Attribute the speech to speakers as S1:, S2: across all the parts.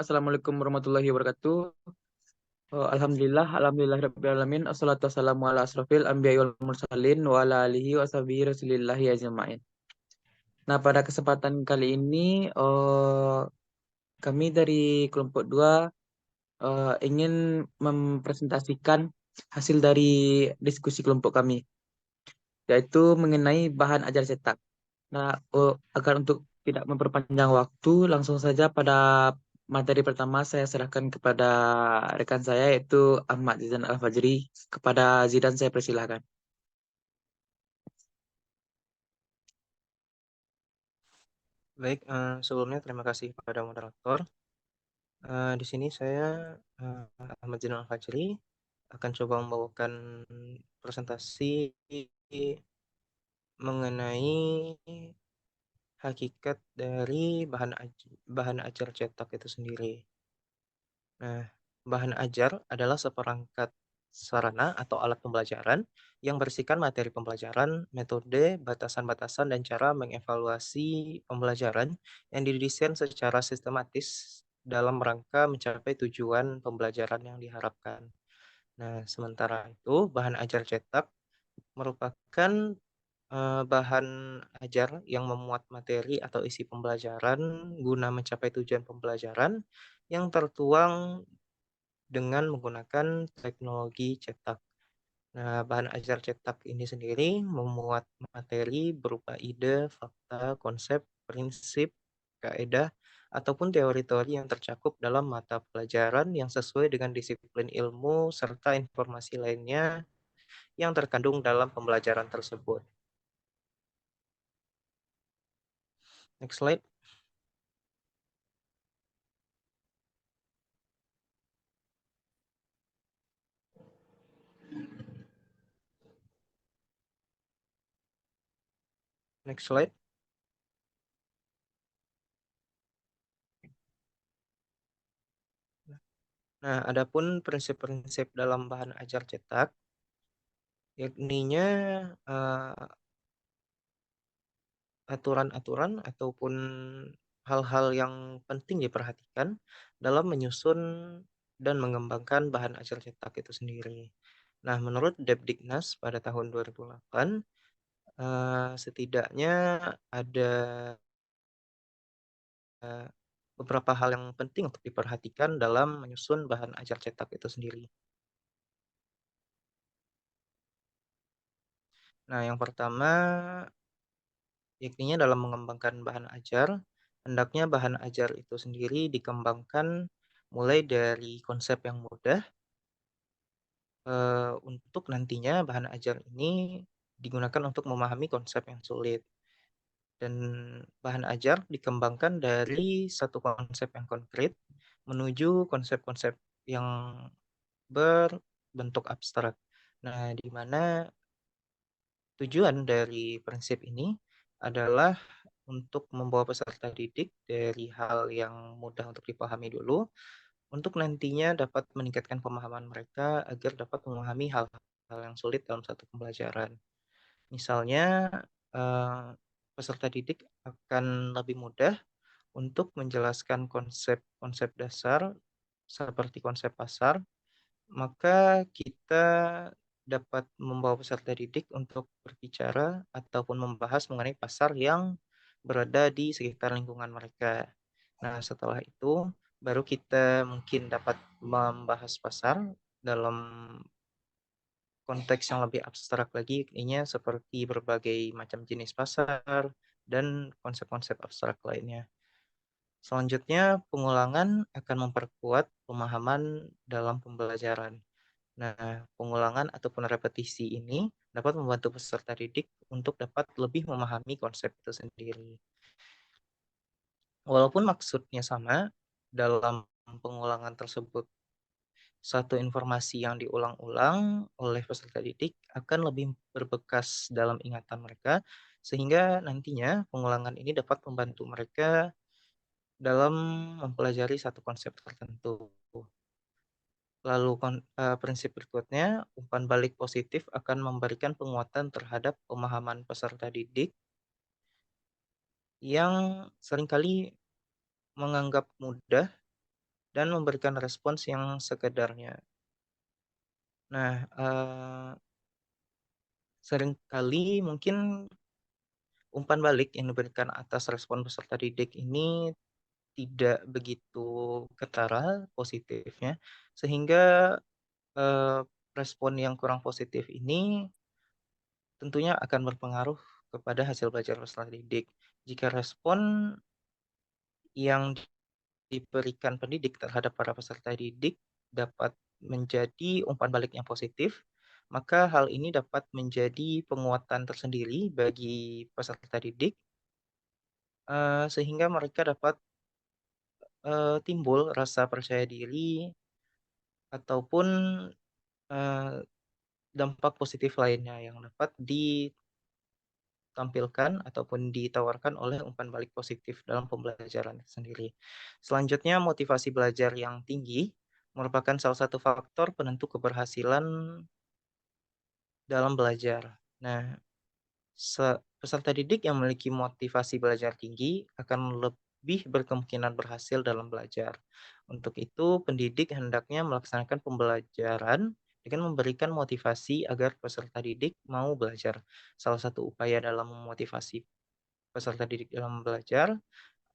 S1: Assalamualaikum warahmatullahi wabarakatuh. Alhamdulillah alamin. Assalatu wassalamu ala asrofil anbiya'i wal mursalin wa ala alihi wa sahbihi rasulillahi ajma'in. Nah, pada kesempatan kali ini kami dari kelompok 2 ingin mempresentasikan hasil dari diskusi kelompok kami, yaitu mengenai bahan ajar cetak. Nah, agar untuk tidak memperpanjang waktu, langsung saja pada materi pertama saya serahkan kepada rekan saya yaitu Ahmad Zizan Al-Fajri. Kepada Zidan saya persilahkan.
S2: Baik, sebelumnya terima kasih kepada moderator. Di sini saya, Ahmad Zainal Fajri, akan coba membawakan presentasi mengenai hakikat dari bahan ajar cetak itu sendiri. Nah, bahan ajar adalah seperangkat sarana atau alat pembelajaran yang berisikan materi pembelajaran, metode, batasan-batasan, dan cara mengevaluasi pembelajaran yang didesain secara sistematis dalam rangka mencapai tujuan pembelajaran yang diharapkan. Nah, sementara itu, bahan ajar cetak merupakan bahan ajar yang memuat materi atau isi pembelajaran guna mencapai tujuan pembelajaran yang tertuang dengan menggunakan teknologi cetak. Nah, bahan ajar cetak ini sendiri memuat materi berupa ide, fakta, konsep, prinsip, kaidah, ataupun teori-teori yang tercakup dalam mata pelajaran yang sesuai dengan disiplin ilmu serta informasi lainnya yang terkandung dalam pembelajaran tersebut. Next slide. Next slide. Nah, adapun prinsip-prinsip dalam bahan ajar cetak, yakninya aturan-aturan ataupun hal-hal yang penting diperhatikan dalam menyusun dan mengembangkan bahan ajar cetak itu sendiri. Nah, menurut Depdiknas pada tahun 2008, setidaknya ada beberapa hal yang penting untuk diperhatikan dalam menyusun bahan ajar cetak itu sendiri. Nah, yang pertama, yakninya dalam mengembangkan bahan ajar, hendaknya bahan ajar itu sendiri dikembangkan mulai dari konsep yang mudah, untuk nantinya bahan ajar ini digunakan untuk memahami konsep yang sulit. Dan bahan ajar dikembangkan dari satu konsep yang konkret menuju konsep-konsep yang berbentuk abstrak. Nah, di mana tujuan dari prinsip ini adalah untuk membawa peserta didik dari hal yang mudah untuk dipahami dulu, untuk nantinya dapat meningkatkan pemahaman mereka agar dapat memahami hal-hal yang sulit dalam satu pembelajaran. Misalnya, eee, peserta didik akan lebih mudah untuk menjelaskan konsep-konsep dasar seperti konsep pasar, maka kita dapat membawa peserta didik untuk berbicara ataupun membahas mengenai pasar yang berada di sekitar lingkungan mereka. Nah, setelah itu baru kita mungkin dapat membahas pasar dalam konteks yang lebih abstrak lagi, intinya seperti berbagai macam jenis pasar dan konsep-konsep abstrak lainnya. Selanjutnya, pengulangan akan memperkuat pemahaman dalam pembelajaran. Nah, pengulangan ataupun repetisi ini dapat membantu peserta didik untuk dapat lebih memahami konsep itu sendiri. Walaupun maksudnya sama, dalam pengulangan tersebut, satu informasi yang diulang-ulang oleh peserta didik akan lebih berbekas dalam ingatan mereka, sehingga nantinya pengulangan ini dapat membantu mereka dalam mempelajari satu konsep tertentu. Lalu prinsip berikutnya, umpan balik positif akan memberikan penguatan terhadap pemahaman peserta didik yang seringkali menganggap mudah dan memberikan respons yang sekedarnya. Nah, seringkali mungkin umpan balik yang diberikan atas respon peserta didik ini tidak begitu ketara positifnya, sehingga, eee, respon yang kurang positif ini tentunya akan berpengaruh kepada hasil belajar peserta didik. Jika respon yang diberikan pendidik terhadap para peserta didik dapat menjadi umpan balik yang positif, maka hal ini dapat menjadi penguatan tersendiri bagi peserta didik, sehingga mereka dapat, timbul rasa percaya diri ataupun, eee, dampak positif lainnya yang dapat ditampilkan ataupun ditawarkan oleh umpan balik positif dalam pembelajaran itu sendiri. Selanjutnya, motivasi belajar yang tinggi merupakan salah satu faktor penentu keberhasilan dalam belajar. Nah, peserta didik yang memiliki motivasi belajar tinggi akan lebih berkemungkinan berhasil dalam belajar. Untuk itu, pendidik hendaknya melaksanakan pembelajaran dengan memberikan motivasi agar peserta didik mau belajar. Salah satu upaya dalam memotivasi peserta didik dalam belajar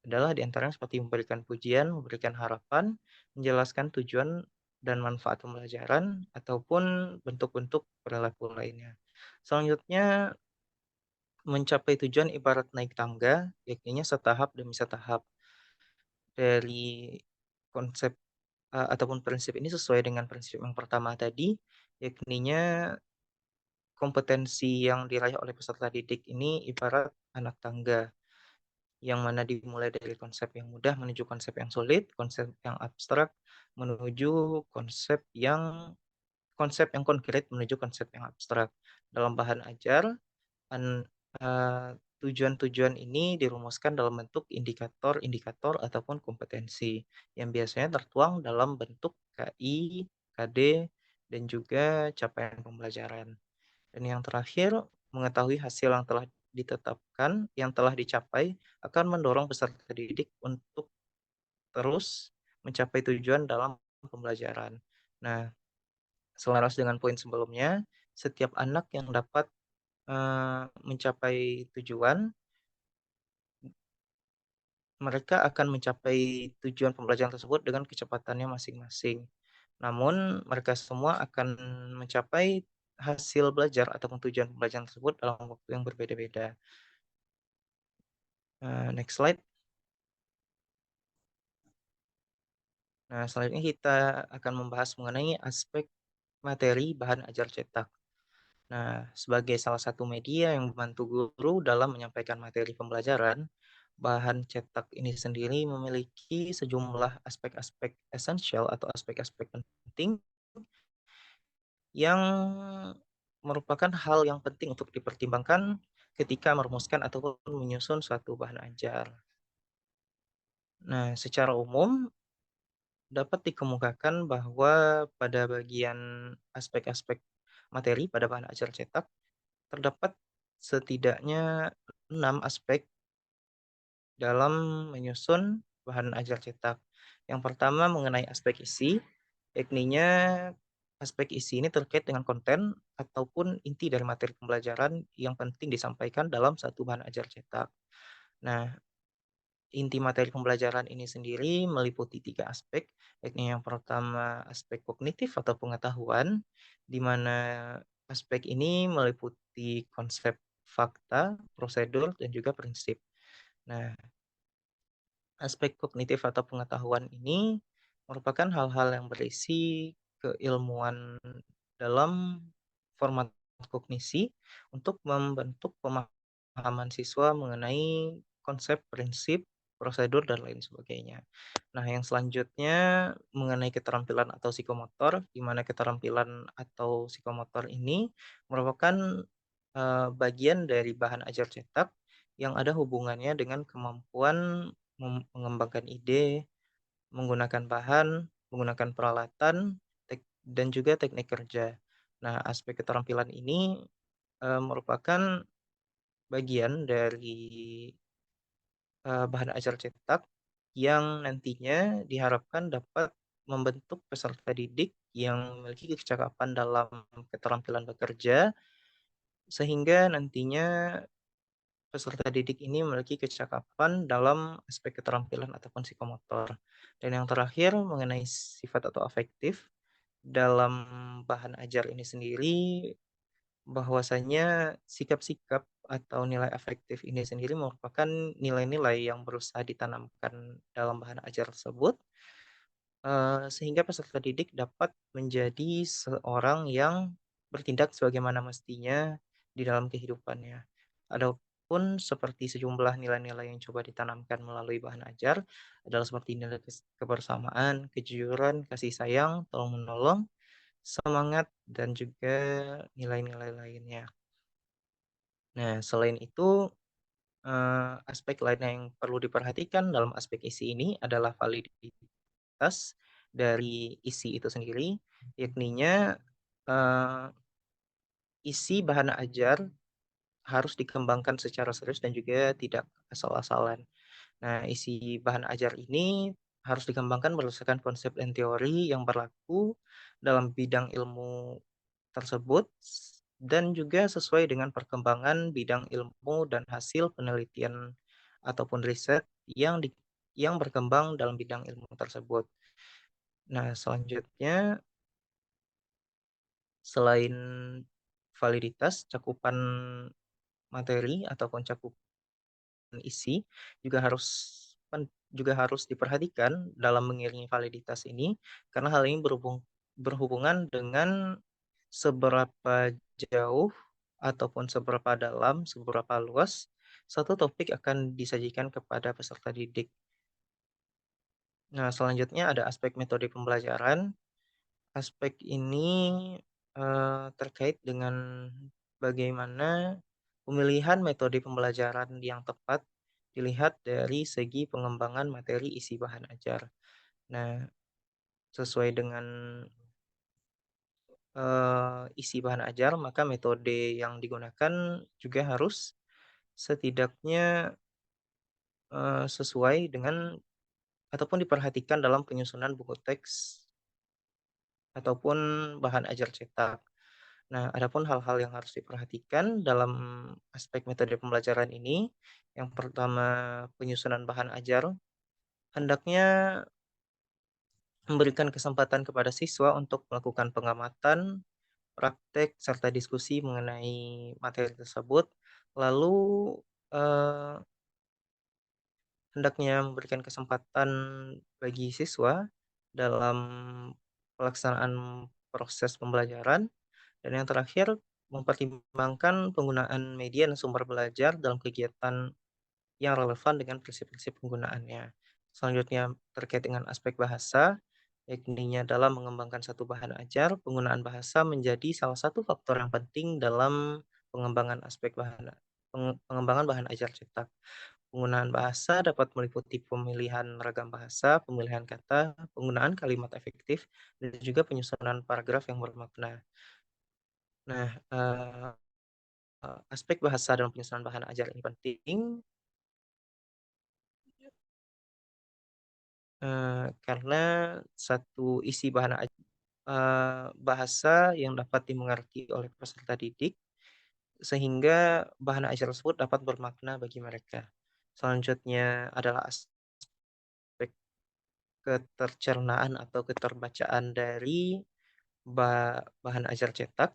S2: adalah diantaranya seperti memberikan pujian, memberikan harapan, menjelaskan tujuan dan manfaat pembelajaran, ataupun bentuk-bentuk perilaku lainnya. Selanjutnya, mencapai tujuan ibarat naik tangga, yakni setahap demi setahap. Dari konsep, ataupun prinsip ini sesuai dengan prinsip yang pertama tadi, yakninya kompetensi yang diraih oleh peserta didik ini ibarat anak tangga, yang mana dimulai dari konsep yang mudah menuju konsep yang sulit, konsep yang abstrak menuju konsep yang konkret menuju konsep yang abstrak. Dalam bahan ajar, An tujuan-tujuan ini dirumuskan dalam bentuk indikator-indikator ataupun kompetensi yang biasanya tertuang dalam bentuk KI, KD, dan juga capaian pembelajaran. Dan yang terakhir, mengetahui hasil yang telah ditetapkan, yang telah dicapai akan mendorong peserta didik untuk terus mencapai tujuan dalam pembelajaran. Nah, selaras dengan poin sebelumnya, setiap anak yang dapat mencapai tujuan, mereka akan mencapai tujuan pembelajaran tersebut dengan kecepatannya masing-masing. Namun mereka semua akan mencapai hasil belajar ataupun tujuan pembelajaran tersebut dalam waktu yang berbeda-beda. Next slide. Nah, selanjutnya kita akan membahas mengenai aspek materi bahan ajar cetak. Nah, sebagai salah satu media yang membantu guru dalam menyampaikan materi pembelajaran, bahan cetak ini sendiri memiliki sejumlah aspek-aspek esensial atau aspek-aspek penting yang merupakan hal yang penting untuk dipertimbangkan ketika merumuskan ataupun menyusun suatu bahan ajar. Nah, secara umum dapat dikemukakan bahwa pada bagian aspek-aspek materi pada bahan ajar cetak terdapat setidaknya 6 aspek dalam menyusun bahan ajar cetak. Yang pertama mengenai aspek isi, yakninya aspek isi ini terkait dengan konten ataupun inti dari materi pembelajaran yang penting disampaikan dalam satu bahan ajar cetak. Nah, inti materi pembelajaran ini sendiri meliputi 3 aspek, yakni yang pertama aspek kognitif atau pengetahuan, di mana aspek ini meliputi konsep, fakta, prosedur, dan juga prinsip. Nah, aspek kognitif atau pengetahuan ini merupakan hal-hal yang berisi keilmuan dalam format kognisi untuk membentuk pemahaman siswa mengenai konsep, prinsip, prosedur, dan lain sebagainya. Nah, yang selanjutnya mengenai keterampilan atau psikomotor, di mana keterampilan atau psikomotor ini merupakan bagian dari bahan ajar cetak yang ada hubungannya dengan kemampuan mengembangkan ide, menggunakan bahan, menggunakan peralatan, dan juga teknik kerja. Nah, aspek keterampilan ini merupakan bagian dari bahan ajar cetak yang nantinya diharapkan dapat membentuk peserta didik yang memiliki kecakapan dalam keterampilan bekerja, sehingga nantinya peserta didik ini memiliki kecakapan dalam aspek keterampilan ataupun psikomotor. Dan yang terakhir mengenai sifat atau afektif, dalam bahan ajar ini sendiri bahwasanya sikap-sikap atau nilai afektif ini sendiri merupakan nilai-nilai yang berusaha ditanamkan dalam bahan ajar tersebut, sehingga peserta didik dapat menjadi seorang yang bertindak sebagaimana mestinya di dalam kehidupannya. Adapun seperti sejumlah nilai-nilai yang coba ditanamkan melalui bahan ajar adalah seperti nilai kebersamaan, kejujuran, kasih sayang, tolong-menolong, semangat, dan juga nilai-nilai lainnya. Nah, selain itu, aspek lain yang perlu diperhatikan dalam aspek isi ini adalah validitas dari isi itu sendiri, yakninya, eee, isi bahan ajar harus dikembangkan secara serius dan juga tidak asal-asalan. Nah, isi bahan ajar ini harus dikembangkan berdasarkan konsep dan teori yang berlaku dalam bidang ilmu tersebut dan juga sesuai dengan perkembangan bidang ilmu dan hasil penelitian ataupun riset yang berkembang dalam bidang ilmu tersebut. Nah, selanjutnya selain validitas, cakupan materi ataupun cakupan isi juga harus juga harus diperhatikan dalam mengiringi validitas ini, karena hal ini berhubungan dengan seberapa jauh ataupun seberapa dalam, seberapa luas satu topik akan disajikan kepada peserta didik. Nah, selanjutnya ada aspek metode pembelajaran. Aspek ini, terkait dengan bagaimana pemilihan metode pembelajaran yang tepat dilihat dari segi pengembangan materi isi bahan ajar. Nah, sesuai dengan, isi bahan ajar, maka metode yang digunakan juga harus setidaknya, sesuai dengan ataupun diperhatikan dalam penyusunan buku teks ataupun bahan ajar cetak. Nah, adapun hal-hal yang harus diperhatikan dalam aspek metode pembelajaran ini, yang pertama penyusunan bahan ajar, hendaknya memberikan kesempatan kepada siswa untuk melakukan pengamatan, praktek, serta diskusi mengenai materi tersebut. Lalu, eee, hendaknya memberikan kesempatan bagi siswa dalam pelaksanaan proses pembelajaran. Dan yang terakhir, mempertimbangkan penggunaan media dan sumber belajar dalam kegiatan yang relevan dengan prinsip-prinsip penggunaannya. Selanjutnya terkait dengan aspek bahasa, yakninya dalam mengembangkan satu bahan ajar, penggunaan bahasa menjadi salah satu faktor yang penting dalam pengembangan aspek pengembangan bahan ajar cetak. Penggunaan bahasa dapat meliputi pemilihan ragam bahasa, pemilihan kata, penggunaan kalimat efektif, dan juga penyusunan paragraf yang bermakna. Nah, aspek bahasa dalam penyusunan bahan ajar ini penting, karena satu isi bahasa yang dapat dimengerti oleh peserta didik, sehingga bahan ajar tersebut dapat bermakna bagi mereka. Selanjutnya adalah aspek ketercernaan atau keterbacaan dari bahan ajar cetak,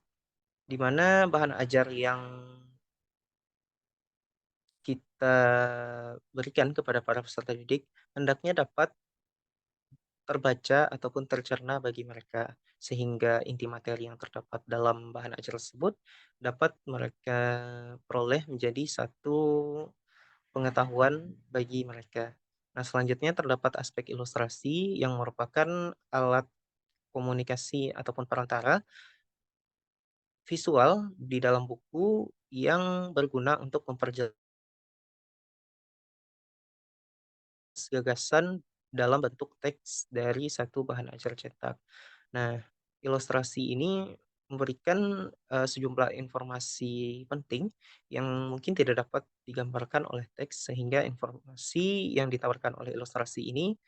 S2: di mana bahan ajar yang kita berikan kepada para peserta didik hendaknya dapat terbaca ataupun tercerna bagi mereka, sehingga inti materi yang terdapat dalam bahan ajar tersebut dapat mereka peroleh menjadi satu pengetahuan bagi mereka. Nah, selanjutnya terdapat aspek ilustrasi yang merupakan alat komunikasi ataupun perantara visual di dalam buku yang berguna untuk memperjelas gagasan dalam bentuk teks dari satu bahan ajar cetak. Nah, ilustrasi ini memberikan sejumlah informasi penting yang mungkin tidak dapat digambarkan oleh teks, sehingga informasi yang ditawarkan oleh ilustrasi ini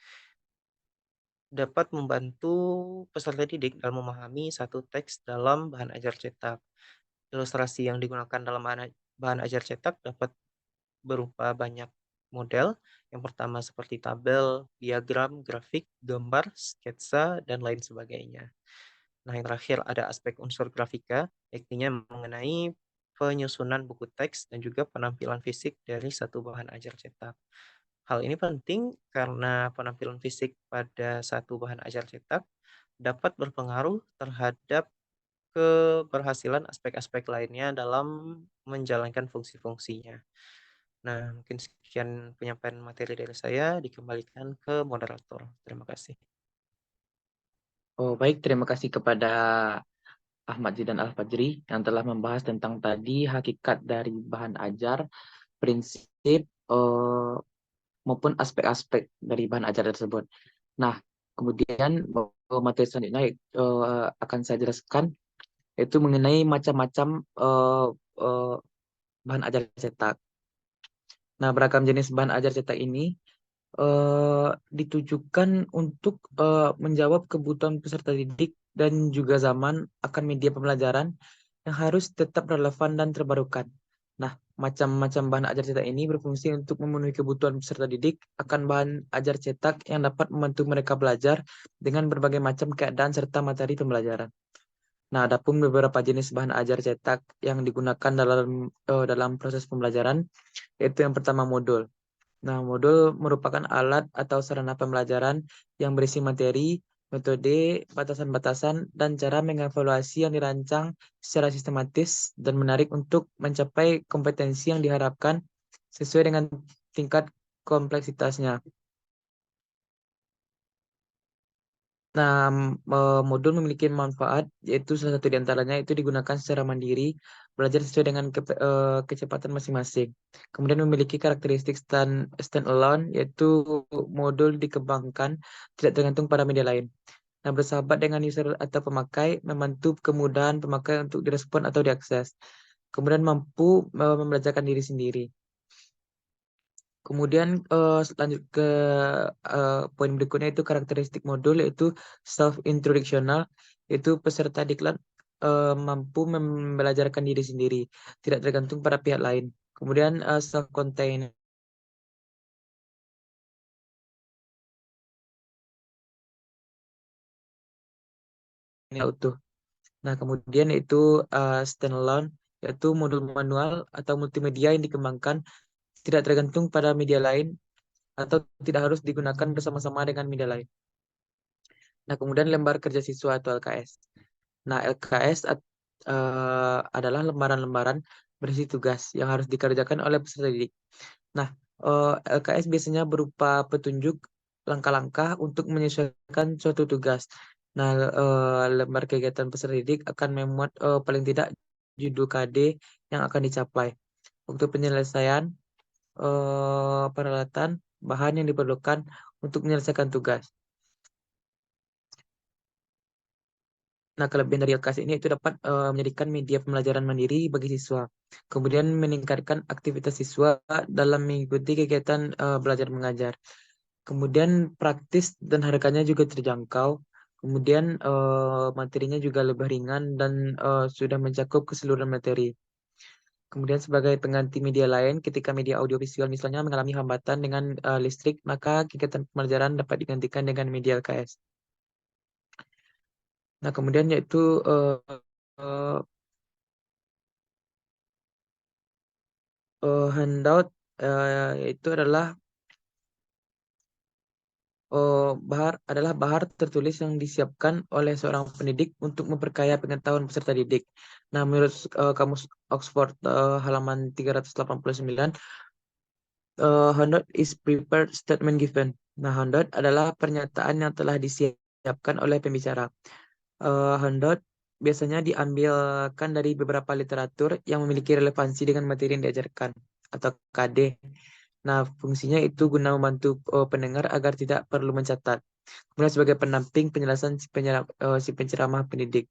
S2: dapat membantu peserta didik dalam memahami satu teks dalam bahan ajar cetak. Ilustrasi yang digunakan dalam bahan ajar cetak dapat berupa banyak model. Yang pertama seperti tabel, diagram, grafik, gambar, sketsa, dan lain sebagainya. Nah, yang terakhir ada aspek unsur grafika, yakni mengenai penyusunan buku teks dan juga penampilan fisik dari satu bahan ajar cetak. Hal ini penting karena penampilan fisik pada satu bahan ajar cetak dapat berpengaruh terhadap keberhasilan aspek-aspek lainnya dalam menjalankan fungsi-fungsinya. Nah, mungkin sekian penyampaian materi dari saya, dikembalikan ke moderator. Terima kasih.
S1: Oh, baik, terima kasih kepada Ahmad Zidan Al-Fajri yang telah membahas tentang tadi hakikat dari bahan ajar, prinsip, maupun aspek-aspek dari bahan ajar tersebut. Nah, kemudian materi selanjutnya akan saya jelaskan yaitu mengenai macam-macam eh, bahan ajar cetak. Nah, beragam jenis bahan ajar cetak ini ditujukan untuk menjawab kebutuhan peserta didik dan juga zaman akan media pembelajaran yang harus tetap relevan dan terbarukan. Nah, macam-macam bahan ajar cetak ini berfungsi untuk memenuhi kebutuhan peserta didik akan bahan ajar cetak yang dapat membantu mereka belajar dengan berbagai macam keadaan serta materi pembelajaran. Nah, adapun beberapa jenis bahan ajar cetak yang digunakan dalam proses pembelajaran, yaitu yang pertama modul. Nah, modul merupakan alat atau sarana pembelajaran yang berisi materi, metode, batasan-batasan, dan cara mengevaluasi yang dirancang secara sistematis dan menarik untuk mencapai kompetensi yang diharapkan sesuai dengan tingkat kompleksitasnya. Nah, modul memiliki manfaat, yaitu salah satu di antaranya itu digunakan secara mandiri, belajar sesuai dengan kecepatan masing-masing. Kemudian memiliki karakteristik stand-alone, yaitu modul dikembangkan tidak tergantung pada media lain. Nah, bersahabat dengan user atau pemakai, membantu kemudahan pemakai untuk direspon atau diakses. Kemudian mampu membelajarkan diri sendiri. Kemudian lanjut ke poin berikutnya itu karakteristik modul yaitu self-instructional, yaitu peserta diklat mampu membelajarkan diri sendiri, tidak tergantung pada pihak lain. Kemudian self-contained ini utuh. Nah, kemudian itu standalone, yaitu modul manual atau multimedia yang dikembangkan tidak tergantung pada media lain atau tidak harus digunakan bersama-sama dengan media lain. Nah, kemudian lembar kerja siswa atau LKS. Nah, LKS adalah lembaran-lembaran berisi tugas yang harus dikerjakan oleh peserta didik. Nah, LKS biasanya berupa petunjuk langkah-langkah untuk menyesuaikan suatu tugas. Nah, lembar kegiatan peserta didik akan memuat paling tidak judul KD yang akan dicapai. Untuk penyelesaian peralatan bahan yang diperlukan untuk menyelesaikan tugas. Nah, kelebihan dari LKS ini itu dapat menjadikan media pembelajaran mandiri bagi siswa. Kemudian meningkatkan aktivitas siswa dalam mengikuti kegiatan belajar mengajar. Kemudian praktis dan harganya juga terjangkau. Kemudian materinya juga lebih ringan dan sudah mencakup keseluruhan materi. Kemudian sebagai pengganti media lain, ketika media audiovisual misalnya mengalami hambatan dengan listrik, maka kegiatan pembelajaran dapat digantikan dengan media LKS. Nah, kemudian yaitu uh, handout itu adalah bahar tertulis yang disiapkan oleh seorang pendidik untuk memperkaya pengetahuan peserta didik. Nah, menurut kamus Oxford halaman 389, handout is prepared statement given. Nah, handout adalah pernyataan yang telah disiapkan oleh pembicara. Handout biasanya diambilkan dari beberapa literatur yang memiliki relevansi dengan materi yang diajarkan atau KD. Nah, fungsinya itu guna membantu pendengar agar tidak perlu mencatat. Kemudian sebagai pendamping penjelasan si penceramah pendidik.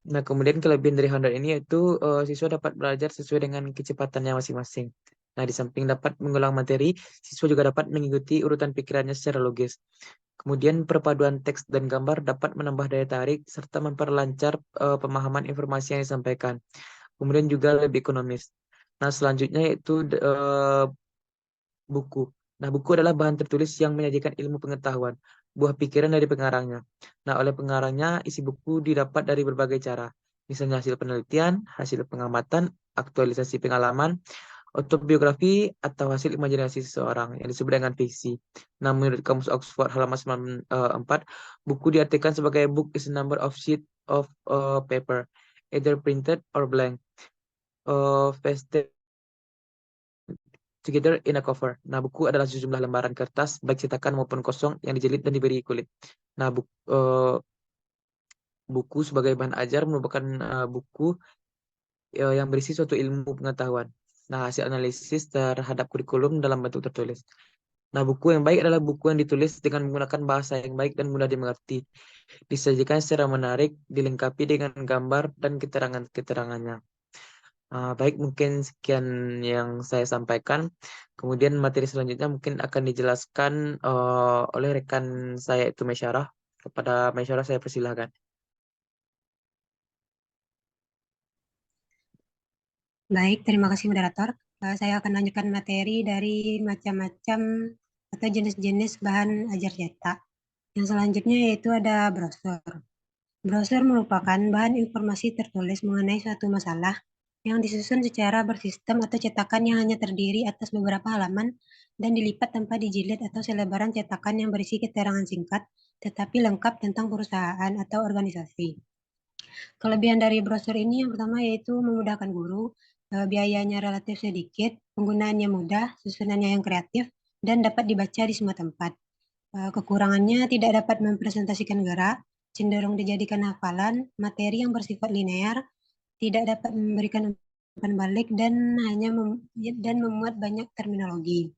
S1: Nah, kemudian kelebihan dari Honda ini yaitu siswa dapat belajar sesuai dengan kecepatannya masing-masing. Nah, di samping dapat mengulang materi, siswa juga dapat mengikuti urutan pikirannya secara logis. Kemudian perpaduan teks dan gambar dapat menambah daya tarik serta memperlancar pemahaman informasi yang disampaikan. Kemudian juga lebih ekonomis. Nah, selanjutnya yaitu buku. Nah, buku adalah bahan tertulis yang menyajikan ilmu pengetahuan, buah pikiran dari pengarangnya. Nah, oleh pengarangnya, isi buku didapat dari berbagai cara. Misalnya hasil penelitian, hasil pengamatan, aktualisasi pengalaman, autobiografi, atau hasil imajinasi seseorang yang disebut dengan fiksi. Nah, menurut Kamus Oxford halaman 94, buku diartikan sebagai book is a number of sheet of paper, either printed or blank, pasted together in a cover. Nah, buku adalah sejumlah lembaran kertas, baik cetakan maupun kosong, yang dijilid dan diberi kulit. Nah, buku sebagai bahan ajar merupakan buku yang berisi suatu ilmu pengetahuan. Nah, hasil analisis terhadap kurikulum dalam bentuk tertulis. Nah, buku yang baik adalah buku yang ditulis dengan menggunakan bahasa yang baik dan mudah dimengerti. Disajikan secara menarik, dilengkapi dengan gambar dan keterangan-keterangannya. Baik, mungkin sekian yang saya sampaikan. Kemudian materi selanjutnya mungkin akan dijelaskan oleh rekan saya itu Mesyarah. Kepada Mesyarah saya persilahkan.
S3: Baik, terima kasih moderator. Saya akan lanjutkan materi dari macam-macam atau jenis-jenis bahan ajar cetak. Yang selanjutnya yaitu ada brosur. Brosur merupakan bahan informasi tertulis mengenai suatu masalah yang disusun secara bersistem atau cetakan yang hanya terdiri atas beberapa halaman dan dilipat tanpa dijilid atau selebaran cetakan yang berisi keterangan singkat tetapi lengkap tentang perusahaan atau organisasi. Kelebihan dari brosur ini yang pertama yaitu memudahkan guru, biayanya relatif sedikit, penggunaannya mudah, susunannya yang kreatif, dan dapat dibaca di semua tempat. Kekurangannya tidak dapat mempresentasikan gerak, cenderung dijadikan hafalan, materi yang bersifat linear, tidak dapat memberikan umpan balik, dan dan memuat banyak terminologi.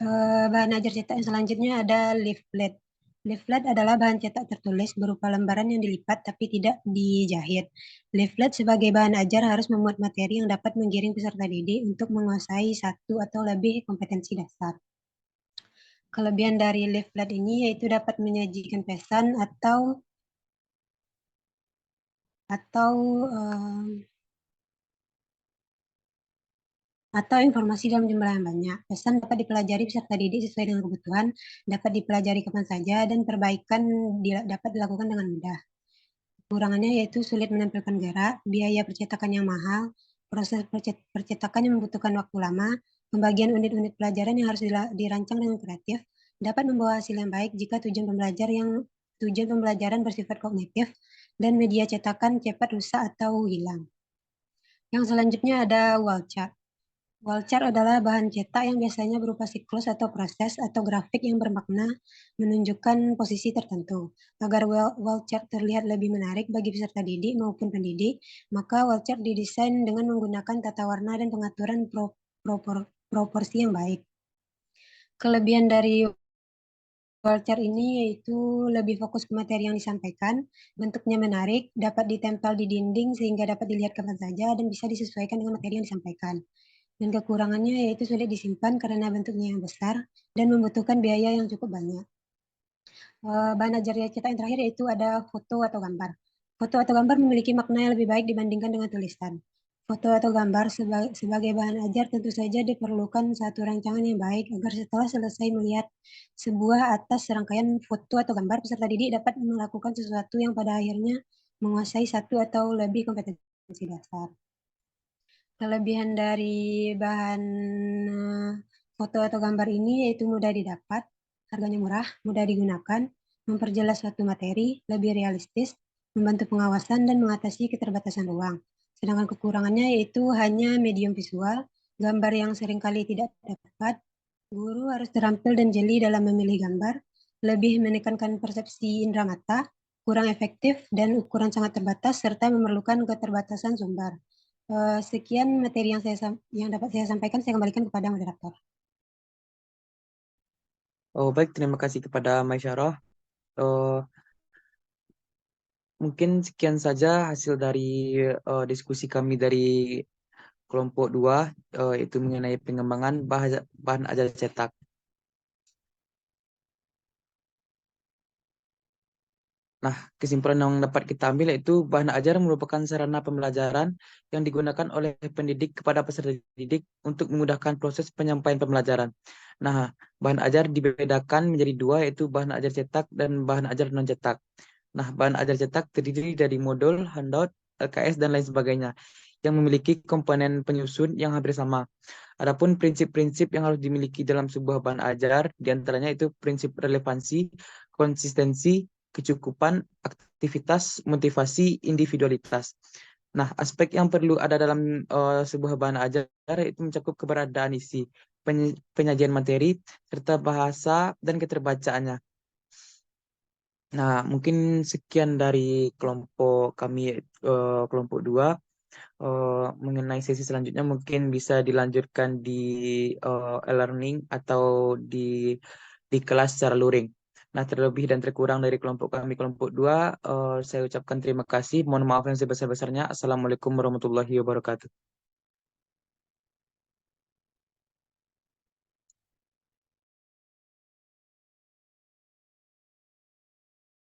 S3: Bahan ajar cetak yang selanjutnya ada leaflet. Leaflet adalah bahan cetak tertulis berupa lembaran yang dilipat tapi tidak dijahit. Leaflet sebagai bahan ajar harus memuat materi yang dapat menggiring peserta didik untuk menguasai satu atau lebih kompetensi dasar. Kelebihan dari leaflet ini yaitu dapat menyajikan pesan atau atau informasi dalam jumlah yang banyak. Pesan dapat dipelajari peserta didik sesuai dengan kebutuhan, dapat dipelajari kapan saja, dan perbaikan dapat dilakukan dengan mudah. Kekurangannya yaitu sulit menampilkan gerak, biaya percetakan yang mahal, proses percetakan yang membutuhkan waktu lama, pembagian unit-unit pelajaran yang harus dirancang dengan kreatif, dapat membawa hasil yang baik jika tujuan pembelajaran bersifat kognitif, dan media cetakan cepat rusak atau hilang. Yang selanjutnya ada wall chart. Wall chart adalah bahan cetak yang biasanya berupa siklus atau proses atau grafik yang bermakna menunjukkan posisi tertentu. Agar wall chart terlihat lebih menarik bagi peserta didik maupun pendidik, maka wall chart didesain dengan menggunakan tata warna dan pengaturan proporsi yang baik. Kelebihan dari wall chart ini yaitu lebih fokus ke materi yang disampaikan, bentuknya menarik, dapat ditempel di dinding sehingga dapat dilihat kapan saja dan bisa disesuaikan dengan materi yang disampaikan. Dan kekurangannya yaitu sulit disimpan karena bentuknya yang besar dan membutuhkan biaya yang cukup banyak. Bahan ajar cetak yang terakhir yaitu ada foto atau gambar. Foto atau gambar memiliki makna yang lebih baik dibandingkan dengan tulisan. Foto atau gambar sebagai bahan ajar tentu saja diperlukan satu rancangan yang baik agar setelah selesai melihat sebuah atas serangkaian foto atau gambar, peserta didik dapat melakukan sesuatu yang pada akhirnya menguasai satu atau lebih kompetensi dasar. Kelebihan dari bahan foto atau gambar ini yaitu mudah didapat, harganya murah, mudah digunakan, memperjelas suatu materi, lebih realistis, membantu pengawasan dan mengatasi keterbatasan ruang. Sedangkan kekurangannya yaitu hanya medium visual, gambar yang seringkali tidak dapat, guru harus terampil dan jeli dalam memilih gambar, lebih menekankan persepsi indera mata, kurang efektif, dan ukuran sangat terbatas, serta memerlukan keterbatasan sumber. Sekian materi yang dapat saya sampaikan, saya kembalikan kepada moderator.
S1: Oh, baik, terima kasih kepada Mesyarah. Oh, mungkin sekian saja hasil dari diskusi kami dari kelompok 2, itu mengenai pengembangan bahan ajar cetak. Nah, kesimpulan yang dapat kita ambil yaitu bahan ajar merupakan sarana pembelajaran yang digunakan oleh pendidik kepada peserta didik untuk memudahkan proses penyampaian pembelajaran. Nah, bahan ajar dibedakan menjadi dua, yaitu bahan ajar cetak dan bahan ajar non-cetak. Nah, bahan ajar cetak terdiri dari modul, handout, LKS, dan lain sebagainya yang memiliki komponen penyusun yang hampir sama. Adapun prinsip-prinsip yang harus dimiliki dalam sebuah bahan ajar, diantaranya itu prinsip relevansi, konsistensi, kecukupan, aktivitas, motivasi, individualitas. Nah, aspek yang perlu ada dalam sebuah bahan ajar itu mencakup keberadaan isi, penyajian materi, serta bahasa dan keterbacaannya. Nah, mungkin sekian dari kelompok kami, kelompok 2. Mengenai sesi selanjutnya mungkin bisa dilanjutkan di e-learning atau di kelas secara luring. Nah, terlebih dan terkurang dari kelompok kami, kelompok 2, saya ucapkan terima kasih. Mohon maaf yang sebesar-besarnya. Assalamualaikum warahmatullahi wabarakatuh.